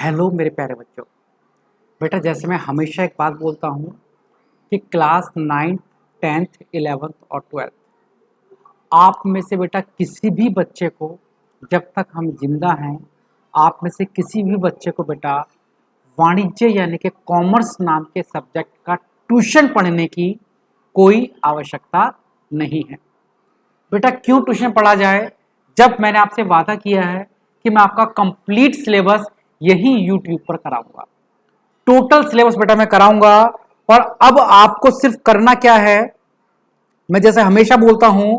Hello मेरे प्यारे बच्चों। बेटा जैसे मैं हमेशा एक बात बोलता हूँ कि क्लास 9th 10th 11th और 12th आप में से बेटा किसी भी बच्चे को, जब तक हम जिंदा हैं, आप में से किसी भी बच्चे को बेटा वाणिज्य यानी कि कॉमर्स नाम के सब्जेक्ट का ट्यूशन पढ़ने की कोई आवश्यकता नहीं है। बेटा क्यों ट्यूशन पढ़ा जाए, जब मैंने आपसे वादा किया है कि मैं आपका कंप्लीट सिलेबस यही यूट्यूब पर कराऊंगा। टोटल सिलेबस बेटा मैं कराऊंगा। और अब आपको सिर्फ करना क्या है, मैं जैसे हमेशा बोलता हूं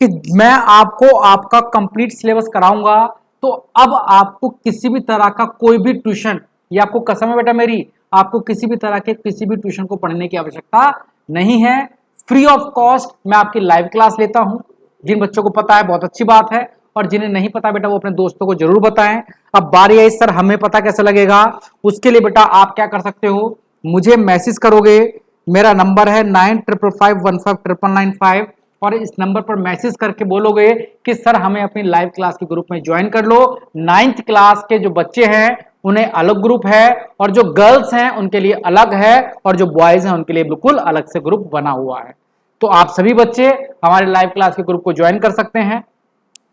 कि मैं आपको आपका कंप्लीट सिलेबस कराऊंगा, तो अब आपको किसी भी तरह का कोई भी ट्यूशन, ये आपको कसम है बेटा मेरी, आपको किसी भी तरह के किसी भी ट्यूशन को पढ़ने की आवश्यकता नहीं है। फ्री ऑफ कॉस्ट मैं आपकी लाइव क्लास लेता हूं। जिन बच्चों को पता है बहुत अच्छी बात है, और जिन्हें नहीं पता बेटा वो अपने दोस्तों को जरूर बताएं। अब बारी आई सर हमें पता कैसे लगेगा, उसके लिए बेटा आप क्या कर सकते हो, मुझे मैसेज करोगे। मेरा नंबर है 9555159995 और इस नंबर पर मैसेज करके बोलोगे कि सर हमें अपनी लाइव क्लास के ग्रुप में ज्वाइन कर लो। 9th क्लास के जो बच्चे हैं उन्हें अलग ग्रुप है, और जो गर्ल्स हैं उनके लिए अलग है, और जो बॉयज हैं उनके लिए बिल्कुल अलग से ग्रुप बना हुआ है। तो आप सभी बच्चे हमारे लाइव क्लास के ग्रुप को ज्वाइन कर सकते हैं।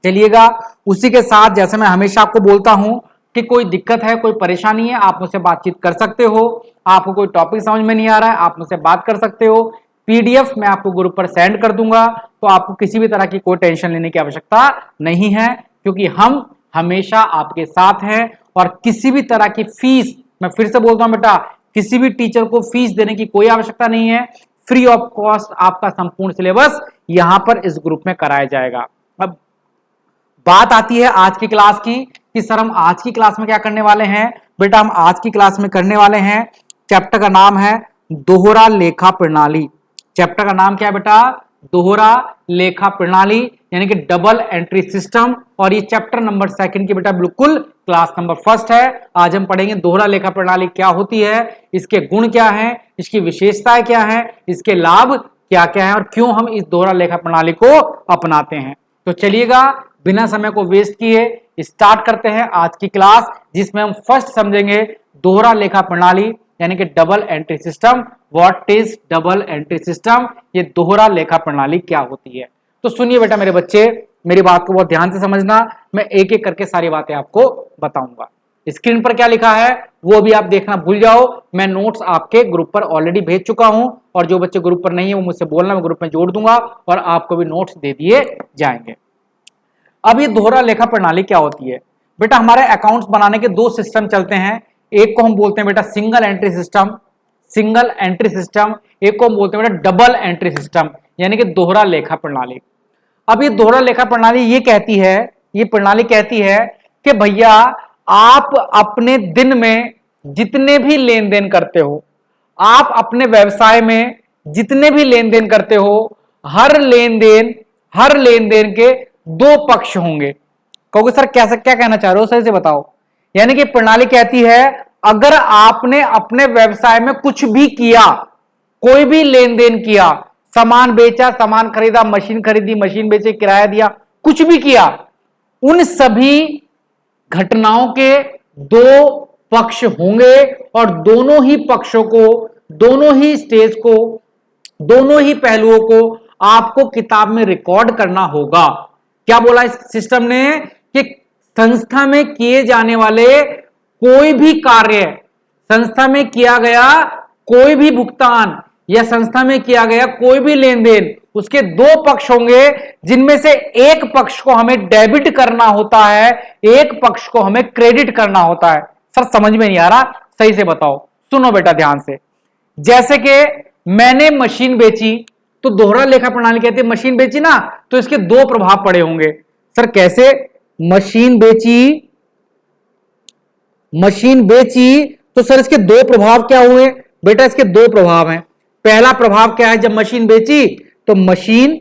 चलिएगा, उसी के साथ जैसे मैं हमेशा आपको बोलता हूं कि कोई दिक्कत है, कोई परेशानी है, आप मुझसे बातचीत कर सकते हो। आपको कोई टॉपिक समझ में नहीं आ रहा है, आप मुझसे बात कर सकते हो। पीडीएफ मैं आपको ग्रुप पर सेंड कर दूंगा, तो आपको किसी भी तरह की कोई टेंशन लेने की आवश्यकता नहीं है, क्योंकि हम हमेशा आपके साथ हैं। और किसी भी तरह की फीस, मैं फिर से बोलता हूं बेटा, किसी भी टीचर को फीस देने की कोई आवश्यकता नहीं है। फ्री ऑफ कॉस्ट आपका संपूर्ण सिलेबस यहां पर इस ग्रुप में कराया जाएगा। अब बात आती है आज की क्लास की कि सर हम आज की क्लास में क्या करने वाले हैं। बेटा हम आज की क्लास में करने वाले हैं, चैप्टर का नाम है दोहरा लेखा प्रणाली। चैप्टर का नाम क्या है बेटा, दोहरा लेखा प्रणाली यानी कि डबल एंट्री सिस्टम। और ये चैप्टर नंबर 2 की बेटा बिल्कुल क्लास नंबर 1 है। आज हम पढ़ेंगे दोहरा लेखा प्रणाली क्या होती है, इसके गुण क्या है, इसकी विशेषताएं क्या है, इसके लाभ क्या क्या है, और क्यों हम इस दोहरा लेखा प्रणाली को अपनाते हैं। तो चलिएगा बिना समय को वेस्ट किए स्टार्ट करते हैं आज की क्लास, जिसमें हम फर्स्ट समझेंगे दोहरा लेखा प्रणाली यानी कि double entry system. What is double entry system, ये दोहरा लेखा प्रणाली क्या होती है। तो सुनिए बेटा मेरे बच्चे, मेरी बात को बहुत ध्यान से समझना, मैं एक एक करके सारी बातें आपको बताऊंगा। स्क्रीन पर क्या लिखा है वो भी आप देखना भूल जाओ, मैं नोट्स आपके ग्रुप पर ऑलरेडी भेज चुका हूं, और जो बच्चे ग्रुप पर नहीं है वो मुझसे बोलना, मैं ग्रुप में जोड़ दूंगा और आपको भी नोट्स दे दिए जाएंगे। अब ये दोहरा लेखा प्रणाली क्या होती है बेटा, हमारे अकाउंट्स बनाने के दो सिस्टम चलते हैं। एक को हम बोलते हैं बेटा single entry system, single entry system. एक को हम बोलते हैं बेटा डबल एंट्री सिस्टम यानी कि दोहरा लेखा प्रणाली। अब ये दोहरा लेखा प्रणाली ये कहती है, ये प्रणाली कहती है कि भैया आप अपने दिन में जितने भी लेन देन करते हो, आप अपने व्यवसाय में जितने भी लेन देन करते हो, हर लेन देन के दो पक्ष होंगे। कहोगे सर कैसे, क्या कहना चाह रहे हो, सही से बताओ। यानी कि प्रणाली कहती है अगर आपने अपने व्यवसाय में कुछ भी किया, कोई भी लेन देन किया, सामान बेचा, सामान खरीदा, मशीन खरीदी, मशीन बेचे, किराया दिया, कुछ भी किया, उन सभी घटनाओं के दो पक्ष होंगे, और दोनों ही पक्षों को, दोनों ही स्टेज को, दोनों ही पहलुओं को आपको किताब में रिकॉर्ड करना होगा। क्या बोला इस सिस्टम ने कि संस्था में किए जाने वाले कोई भी कार्य, संस्था में किया गया कोई भी भुगतान, या संस्था में किया गया कोई भी लेन देन, उसके दो पक्ष होंगे, जिनमें से एक पक्ष को हमें डेबिट करना होता है, एक पक्ष को हमें क्रेडिट करना होता है। सर समझ में नहीं आ रहा, सही से बताओ, सुनो बेटा ध्यान से। जैसे कि मैंने मशीन बेची, तो दोहरा लेखा प्रणाली कहती है मशीन बेची ना, तो इसके दो प्रभाव पड़े होंगे। सर कैसे, मशीन बेची, मशीन बेची तो सर इसके दो प्रभाव क्या हुए बेटा, इसके दो प्रभाव हैं। पहला प्रभाव क्या है, जब मशीन बेची तो मशीन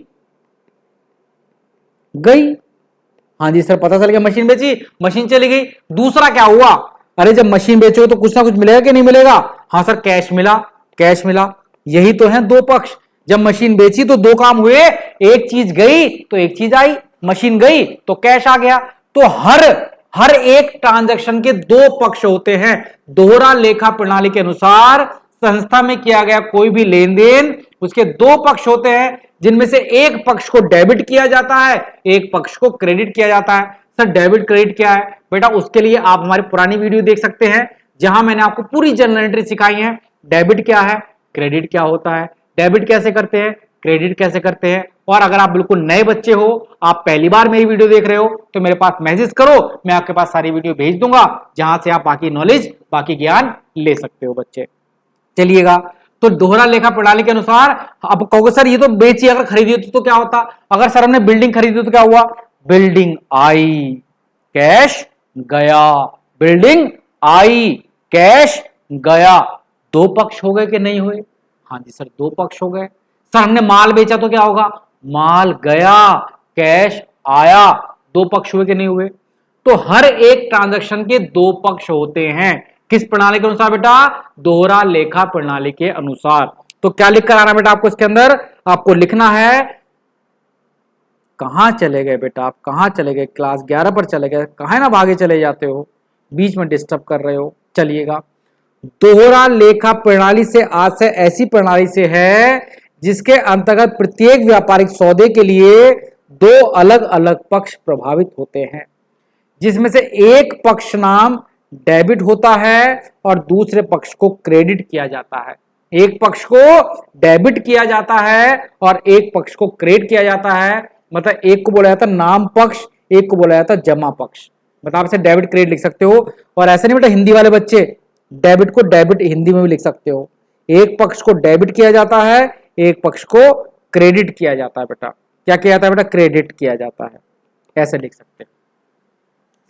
गई। हाँ जी सर पता चल गया, मशीन बेची, मशीन चली गई। दूसरा क्या हुआ, अरे जब मशीन बेचो तो कुछ ना कुछ मिलेगा कि नहीं मिलेगा। हाँ सर कैश मिला, कैश मिला। यही तो है दो पक्ष। जब मशीन बेची तो दो काम हुए, एक चीज गई तो एक चीज आई, मशीन गई तो कैश आ गया। तो हर हर एक ट्रांजैक्शन के दो पक्ष होते हैं। दोहरा लेखा प्रणाली के अनुसार संस्था में किया गया कोई भी लेन देन, उसके दो पक्ष होते हैं, जिनमें से एक पक्ष को डेबिट किया जाता है, एक पक्ष को क्रेडिट किया जाता है। सर डेबिट क्रेडिट क्या है बेटा? उसके लिए आप हमारी पुरानी वीडियो देख सकते हैं, जहां मैंने आपको पूरी जर्नल एंट्री सिखाई है। डेबिट क्या है, क्रेडिट क्या होता है, डेबिट कैसे करते हैं, क्रेडिट कैसे करते हैं। और अगर आप बिल्कुल नए बच्चे हो, आप पहली बार मेरी वीडियो देख रहे हो, तो मेरे पास मैसेज करो, मैं आपके पास सारी वीडियो भेज दूंगा, जहां से आप बाकी नॉलेज, बाकी ज्ञान ले सकते हो बच्चे। चलिएगा, तो दोहरा लेखा प्रणाली के अनुसार अब कहोगे सर ये तो बेची, अगर खरीदी होती तो क्या होता? अगर सर हमने बिल्डिंग खरीदी तो क्या हुआ? बिल्डिंग आई, कैश गया, बिल्डिंग आई, कैश गया। दो पक्ष हो गए कि नहीं हुए? हाँ जी सर, दो पक्ष हो गए। सर हमने माल बेचा तो क्या होगा? माल गया, कैश आया। दो पक्ष हुए कि नहीं हुए? तो हर एक ट्रांजैक्शन के दो पक्ष होते हैं। किस प्रणाली के अनुसार बेटा? दोहरा लेखा प्रणाली के अनुसार। तो क्या लिख कर आना बेटा आपको इसके अंदर? आपको लिखना है, कहां चले गए बेटा आप? कहां चले गए? क्लास 11 पर चले गए, कहां ना भागे चले जाते हो, बीच में डिस्टर्ब कर रहे हो। चलिएगा, दोहरा लेखा प्रणाली से आशय ऐसी प्रणाली से है जिसके अंतर्गत प्रत्येक व्यापारिक सौदे के लिए दो अलग अलग पक्ष प्रभावित होते हैं, जिसमें से एक पक्ष नाम डेबिट होता है और दूसरे पक्ष को क्रेडिट किया जाता है। एक पक्ष को डेबिट किया जाता है और एक पक्ष को क्रेडिट किया जाता है। मतलब एक को बोला जाता है नाम पक्ष, एक को बोला जाता है जमा पक्ष। मतलब आप इसे डेबिट क्रेडिट लिख सकते हो। और ऐसे नहीं बेटा, हिंदी वाले बच्चे डेबिट को डेबिट हिंदी में भी लिख सकते हो। एक पक्ष को डेबिट किया जाता है, एक पक्ष को क्रेडिट किया जाता है। बेटा क्या किया जाता है? बेटा क्रेडिट किया जाता है, ऐसे लिख सकते हैं।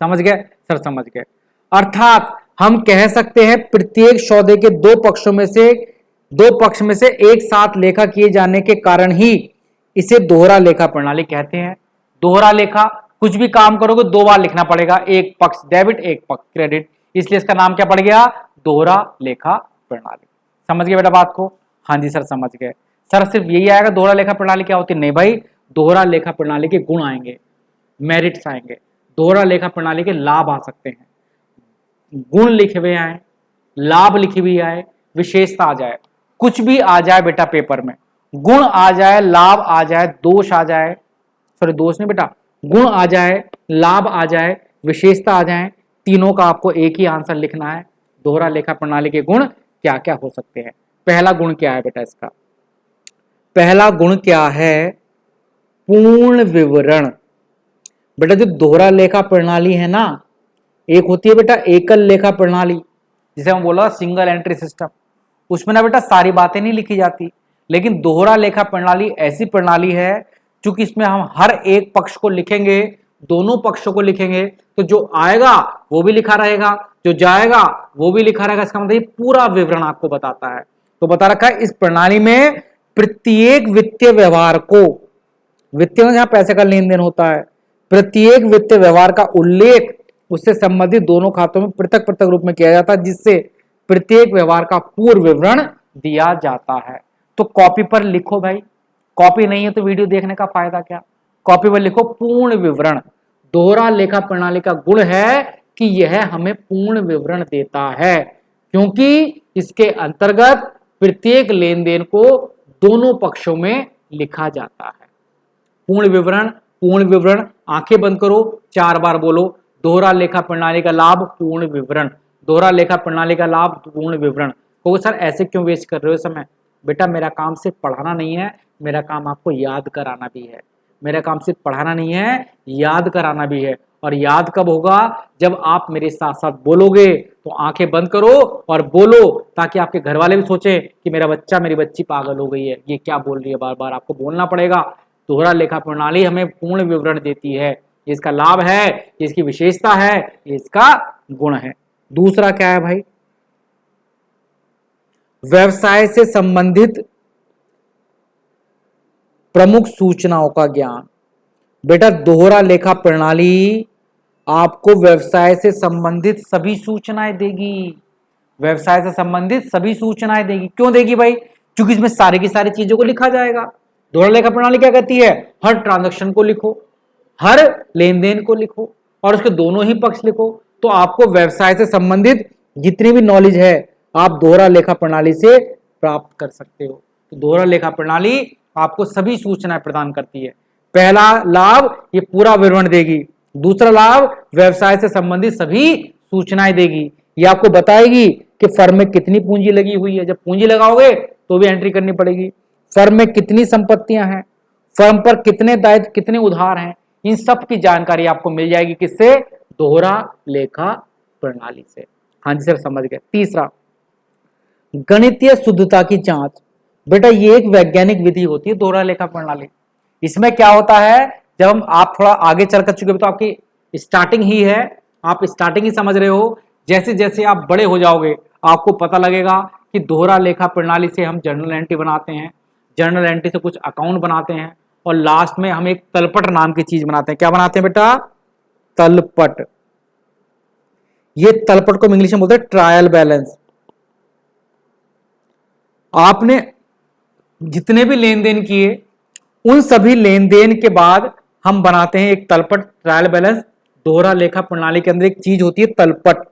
समझ गए सर? समझ गए। अर्थात हम कह सकते हैं प्रत्येक सौदे के दो पक्ष में से एक साथ लेखा किए जाने के कारण ही इसे दोहरा लेखा प्रणाली कहते हैं। दोहरा लेखा, कुछ भी काम करोगे दो बार लिखना पड़ेगा, एक पक्ष डेबिट, एक पक्ष क्रेडिट, इसलिए इसका नाम क्या पड़ गया? दोहरा लेखा प्रणाली। समझ गए बेटा बात को? हाँ जी सर समझ गए। सर सिर्फ यही आएगा दोहरा लेखा प्रणाली क्या होती है? नहीं भाई, दोहरा लेखा प्रणाली के गुण आएंगे, मेरिट्स आएंगे, दोहरा लेखा प्रणाली के लाभ आ सकते हैं। गुण लिखे हुए आए, लाभ लिखे हुए आए, विशेषता आ जाए, कुछ भी आ जाए बेटा पेपर में, गुण आ जाए, लाभ आ जाए, दोष आ जाए, सॉरी दोष नहीं बेटा, गुण आ जाए, लाभ आ जाए, विशेषता आ जाए, तीनों का आपको एक ही आंसर लिखना है। दोहरा लेखा प्रणाली के गुण क्या क्या हो सकते हैं? पहला गुण क्या है बेटा इसका? पहला गुण क्या है? पूर्ण विवरण। बेटा जो दोहरा लेखा प्रणाली है ना, एक होती है बेटा एकल लेखा प्रणाली, जिसे हम बोला सिंगल एंट्री सिस्टम। उसमें ना बेटा सारी बातें नहीं लिखी जाती, लेकिन दोहरा लेखा प्रणाली ऐसी प्रणाली है चूंकि इसमें हम हर एक पक्ष को लिखेंगे, दोनों पक्षों को लिखेंगे, तो जो आएगा वो भी लिखा रहेगा, जो जाएगा वो भी लिखा रहेगा। इसका मतलब ये पूरा विवरण आपको बताता है। तो बता रखा है इस प्रणाली में प्रत्येक वित्तीय व्यवहार को, वित्तीय में जहां पैसे का लेन देन होता है, प्रत्येक वित्तीय व्यवहार का उल्लेख उससे संबंधित दोनों खातों में पृथक पृथक रूप में किया जाता है, जिससे प्रत्येक व्यवहार का पूर्ण विवरण दिया जाता है। तो कॉपी पर लिखो भाई, कॉपी नहीं है तो वीडियो देखने का फायदा क्या? कॉपी पर लिखो पूर्ण विवरण। दोहरा लेखा प्रणाली का गुण है कि यह हमें पूर्ण विवरण देता है, क्योंकि इसके अंतर्गत प्रत्येक लेन देन को दोनों पक्षों में लिखा जाता है। पूर्ण विवरण, पूर्ण विवरण, आंखें बंद करो, 4 बार बोलो, दोहरा लेखा प्रणाली का लाभ पूर्ण विवरण, दोहरा लेखा प्रणाली का लाभ पूर्ण विवरण। तो सर ऐसे क्यों वेस्ट कर रहे हो समय? बेटा मेरा काम सिर्फ पढ़ाना नहीं है, मेरा काम आपको याद कराना भी है। मेरा काम सिर्फ पढ़ाना नहीं है, याद कराना भी है। और याद कब होगा? जब आप मेरे साथ साथ बोलोगे। तो आंखें बंद करो और बोलो, ताकि आपके घर वाले भी सोचें कि मेरा बच्चा, मेरी बच्ची पागल हो गई है, ये क्या बोल रही है, बार बार आपको बोलना पड़ेगा। दोहरा लेखा प्रणाली हमें पूर्ण विवरण देती है, इसका लाभ है, इसकी विशेषता है, इसका गुण है। दूसरा क्या है भाई? व्यवसाय से संबंधित प्रमुख सूचनाओं का ज्ञान। बेटा दोहरा लेखा प्रणाली आपको व्यवसाय से संबंधित सभी सूचनाएं देगी, व्यवसाय से संबंधित सभी सूचनाएं देगी। क्यों देगी भाई? क्योंकि इसमें सारी की सारी चीजों को लिखा जाएगा। दोहरा लेखा प्रणाली क्या कहती है? हर ट्रांजैक्शन को लिखो, हर लेन देन को लिखो, और उसके दोनों ही पक्ष लिखो, तो आपको व्यवसाय से संबंधित जितनी भी नॉलेज है आप दोहरा लेखा प्रणाली से प्राप्त कर सकते हो। तो दोहरा लेखा प्रणाली आपको सभी सूचनाएं प्रदान करती है। पहला लाभ ये पूरा विवरण देगी, दूसरा लाभ व्यवसाय से संबंधित सभी सूचनाएं देगी। ये आपको बताएगी कि फर्म में कितनी पूंजी लगी हुई है, जब पूंजी लगाओगे तो भी एंट्री करनी पड़ेगी। फर्म में कितनी संपत्तियां हैं, फर्म पर कितने दायित्व, कितने उधार हैं, इन सब की जानकारी आपको मिल जाएगी किससे? दोहरा लेखा प्रणाली से। हाँ जी सर, समझ गए। तीसरा, गणितीय शुद्धता की जांच। बेटा ये एक वैज्ञानिक विधि होती है दोहरा लेखा प्रणाली। इसमें क्या होता है, जब हम आप थोड़ा आगे चल कर चुके तो आपकी स्टार्टिंग ही है, आप स्टार्टिंग ही समझ रहे हो। जैसे जैसे आप बड़े हो जाओगे आपको पता लगेगा कि दोहरा लेखा प्रणाली से हम जर्नल एंट्री बनाते हैं, जर्नल एंट्री से कुछ अकाउंट बनाते हैं, और लास्ट में हम एक तलपट नाम की चीज बनाते हैं। क्या बनाते हैं बेटा? तलपट। ये तलपट को इंग्लिश में बोलते हैं ट्रायल बैलेंस। आपने जितने भी लेन देन किए उन सभी लेन देन के बाद हम बनाते हैं एक तलपट, ट्रायल बैलेंस। दोहरा लेखा प्रणाली के अंदर एक चीज होती है तलपट।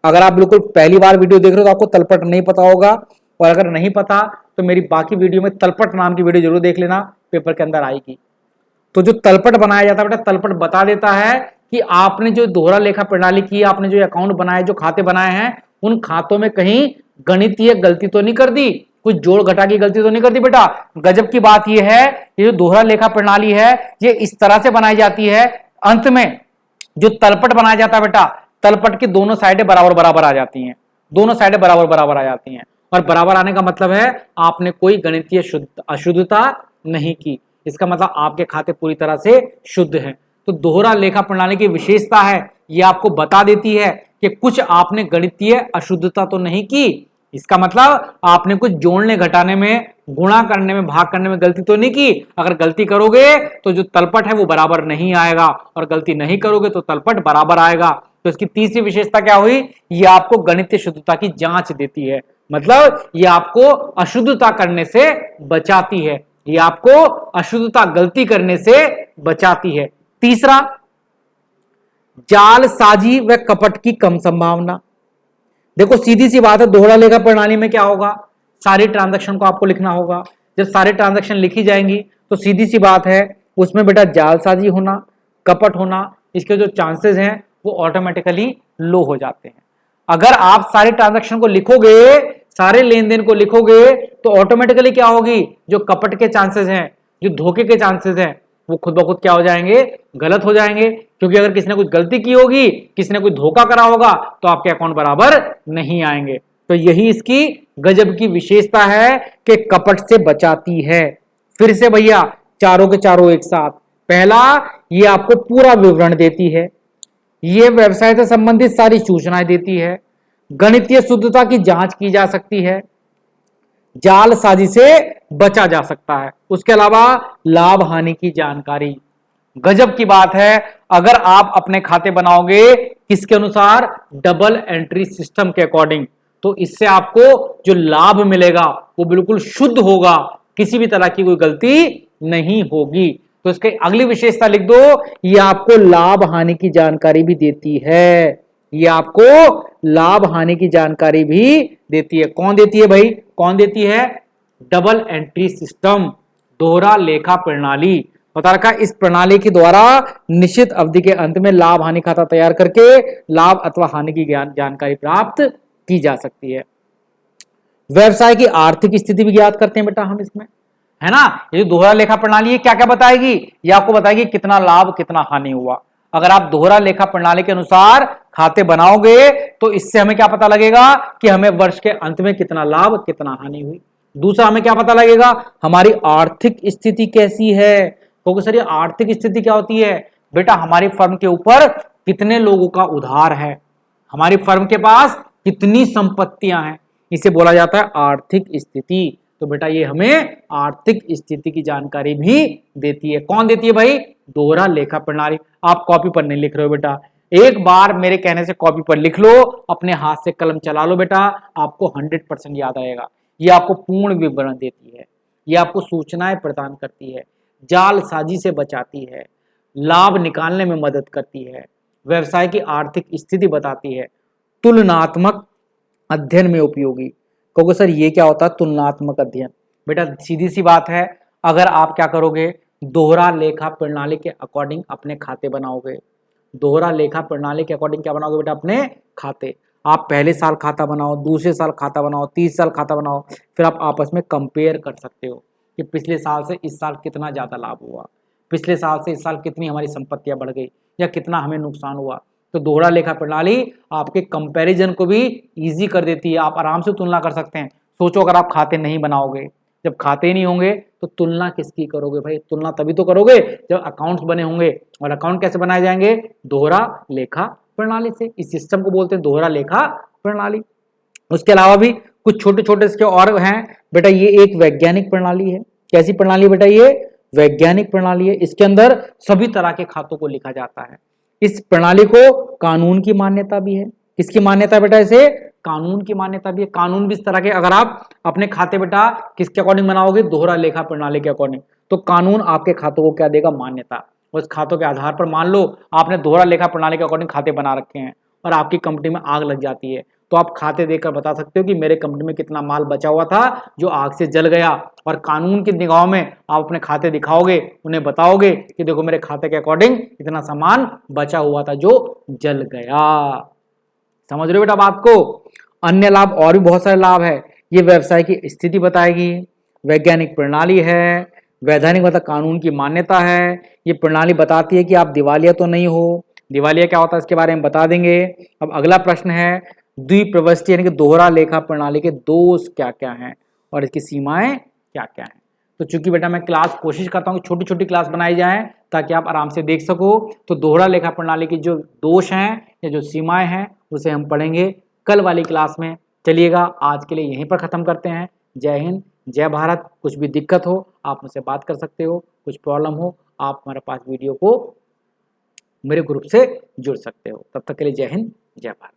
अगर आप बिल्कुल पहली बार वीडियो देख रहे हो तो आपको तलपट नहीं पता होगा, और अगर नहीं पता तो मेरी बाकी वीडियो में तलपट नाम की वीडियो जरूर देख लेना, पेपर के अंदर आएगी। तो जो तलपट बनाया जाता है बेटा, तलपट बता देता है कि आपने जो दोहरा लेखा प्रणाली की, आपने जो अकाउंट बनाए, जो खाते बनाए हैं, उन खातों में कहीं गणितीय गलती तो नहीं कर दी, कुछ जोड़ घटा की गलती तो नहीं कर दी बेटा। गजब की बात यह है, ये जो दोहरा लेखा प्रणाली है ये इस तरह से बनाई जाती है, अंत में जो तलपट बनाया जाता है बेटा, तलपट की दोनों साइडें बराबर बराबर आ जाती हैं, दोनों साइडें बराबर बराबर आ जाती हैं। और बराबर आने का मतलब है आपने कोई गणितीय अशुद्धता नहीं की, इसका मतलब आपके खाते पूरी तरह से शुद्ध हैं। तो दोहरा लेखा प्रणाली की विशेषता है, ये आपको बता देती है कि कुछ आपने गणितीय अशुद्धता तो नहीं की, इसका मतलब आपने कुछ जोड़ने घटाने में, गुणा करने में, भाग करने में गलती तो नहीं की। अगर गलती करोगे तो जो तलपट है वो बराबर नहीं आएगा, और गलती नहीं करोगे तो तलपट बराबर आएगा। तो इसकी तीसरी विशेषता क्या हुई? ये आपको गणितीय शुद्धता की जांच देती है, मतलब ये आपको अशुद्धता करने से बचाती है, ये आपको अशुद्धता, गलती करने से बचाती है। तीसरा, जालसाजी व कपट की कम संभावना। देखो सीधी सी बात है, दोहरा लेखा प्रणाली में क्या होगा, सारी ट्रांजैक्शन को आपको लिखना होगा। जब सारे ट्रांजैक्शन लिखी जाएंगी तो सीधी सी बात है उसमें बेटा जालसाजी होना, कपट होना, इसके जो चांसेस हैं वो ऑटोमेटिकली लो हो जाते हैं। अगर आप सारे ट्रांजैक्शन को लिखोगे, सारे लेन देन को लिखोगे, तो ऑटोमेटिकली क्या होगी, जो कपट के चांसेस हैं, जो धोखे के चांसेस हैं, वो खुद ब खुद क्या हो जाएंगे, गलत हो जाएंगे। क्योंकि अगर किसी ने कुछ गलती की होगी, किसी ने कुछ धोखा करा होगा, तो आपके अकाउंट बराबर नहीं आएंगे। तो यही इसकी गजब की विशेषता है कि कपट से बचाती है। फिर से भैया चारों के चारों एक साथ, पहला ये आपको पूरा विवरण देती है, ये व्यवसाय से संबंधित सारी सूचनाएं देती है, गणितीय शुद्धता की जांच की जा सकती है, जालसाजी से बचा जा सकता है, उसके अलावा लाभ हानि की जानकारी। गजब की बात है, अगर आप अपने खाते बनाओगे किसके अनुसार, डबल एंट्री सिस्टम के अकॉर्डिंग, तो इससे आपको जो लाभ मिलेगा वो बिल्कुल शुद्ध होगा, किसी भी तरह की कोई गलती नहीं होगी। तो इसके अगली विशेषता लिख दो, ये आपको लाभ हानि की जानकारी भी देती है, ये आपको लाभ हानि की जानकारी भी देती है। कौन देती है भाई, कौन देती है? डबल एंट्री सिस्टम, दोहरा लेखा प्रणाली। बता रखा, इस प्रणाली के द्वारा निश्चित अवधि के अंत में लाभ हानि खाता तैयार करके लाभ अथवा हानि की जानकारी प्राप्त की जा सकती है। व्यवसाय की आर्थिक स्थिति भी ज्ञात करते हैं बेटा हम इसमें, है ना। ये जो दोहरा लेखा प्रणाली है क्या क्या बताएगी, ये आपको बताएगी कितना लाभ कितना हानि हुआ। अगर आप दोहरा लेखा प्रणाली के अनुसार खाते बनाओगे तो इससे हमें क्या पता लगेगा कि हमें वर्ष के अंत में कितना लाभ कितना हानि हुई। दूसरा हमें क्या पता लगेगा, हमारी आर्थिक स्थिति कैसी है। क्योंकि सर ये आर्थिक स्थिति क्या होती है बेटा, हमारी फर्म के ऊपर कितने लोगों का उधार है, हमारी फर्म के पास कितनी संपत्तियां हैं, इसे बोला जाता है आर्थिक स्थिति। तो बेटा ये हमें आर्थिक स्थिति की जानकारी भी देती है। कौन देती है भाई, दोहरा लेखा प्रणाली। आप कॉपी पर नहीं लिख रहे हो बेटा, एक बार मेरे कहने से कॉपी पर लिख लो, अपने हाथ से कलम चला लो बेटा, आपको 100% याद आएगा। ये आपको पूर्ण विवरण देती है, ये आपको सूचनाएं प्रदान करती है, जालसाजी से बचाती है, लाभ निकालने में मदद करती है, व्यवसाय की आर्थिक स्थिति बताती है। तुलनात्मक अध्ययन में उपयोगी। कहोगे सर ये क्या होता है तुलनात्मक अध्ययन? बेटा सीधी सी बात है, अगर आप क्या करोगे, दोहरा लेखा प्रणाली के अकॉर्डिंग अपने खाते बनाओगे। दोहरा लेखा प्रणाली के अकॉर्डिंग क्या बनाओगे बेटा? अपने खाते। आप पहले साल खाता बनाओ, दूसरे साल खाता बनाओ, तीसरे साल खाता बनाओ, फिर आप आपस में कंपेयर कर सकते हो कि पिछले साल से इस साल कितना ज़्यादा लाभ हुआ, पिछले साल से इस साल कितनी हमारी संपत्तियां बढ़ गई या कितना हमें नुकसान हुआ। तो दोहरा लेखा प्रणाली आपके कंपैरिजन को भी इजी कर देती है, आप आराम से तुलना कर सकते हैं। सोचो अगर आप खाते नहीं बनाओगे, जब खाते नहीं होंगे तो तुलना किसकी करोगे भाई? तुलना तभी तो करोगे जब अकाउंट्स बने होंगे। और अकाउंट कैसे बनाए जाएंगे? दोहरा लेखा प्रणाली से। इस सिस्टम को बोलते हैं दोहरा लेखा प्रणाली। उसके अलावा भी कुछ छोटे छोटे इसके और हैं बेटा। ये एक वैज्ञानिक प्रणाली है। कैसी प्रणाली बेटा? ये वैज्ञानिक प्रणाली है। इसके अंदर सभी तरह के खातों को लिखा जाता है। इस प्रणाली को कानून की मान्यता भी है। किसकी मान्यता बेटा? इसे कानून की मान्यता भी है। कानून भी इस तरह के, अगर आप अपने खाते बेटा किसके अकॉर्डिंग बनाओगे? दोहरा लेखा प्रणाली के अकॉर्डिंग, तो कानून आपके खातों को क्या देगा? मान्यता। उस खातों के आधार पर मान लो आपने दोहरा लेखा प्रणाली के अकॉर्डिंग खाते बना रखे हैं और आपकी कंपनी में आग लग जाती है, तो आप खाते देखकर बता सकते हो कि मेरे कंपनी में कितना माल बचा हुआ था जो आग से जल गया। और कानून की निगाहों में आप अपने खाते दिखाओगे, उन्हें बताओगे कि देखो मेरे खाते के अकॉर्डिंग इतना सामान बचा हुआ था जो जल गया। समझ रहे हो बेटा बात को? अन्य लाभ और भी बहुत सारे लाभ है। ये व्यवसाय की स्थिति बताएगी, वैज्ञानिक प्रणाली है, वैधानिक मतलब कानून की मान्यता है। ये प्रणाली बताती है कि आप दिवालिया तो नहीं हो। दिवालिया क्या होता है इसके बारे में बता देंगे। अब अगला प्रश्न है, द्विप्रविष्टि यानी कि दोहरा लेखा प्रणाली के दोष क्या क्या हैं और इसकी सीमाएं क्या क्या हैं। तो चूंकि बेटा मैं क्लास कोशिश करता हूँ कि छोटी छोटी क्लास बनाई जाए ताकि आप आराम से देख सको, तो दोहरा लेखा प्रणाली की जो दोष हैं या जो सीमाएं हैं उसे हम पढ़ेंगे कल वाली क्लास में। चलिएगा आज के लिए यहीं पर ख़त्म करते हैं। जय हिंद, जय भारत। कुछ भी दिक्कत हो आप मुझसे बात कर सकते हो, कुछ प्रॉब्लम हो आप हमारे पास वीडियो को मेरे ग्रुप से जुड़ सकते हो। तब तक के लिए जय हिंद, जय भारत।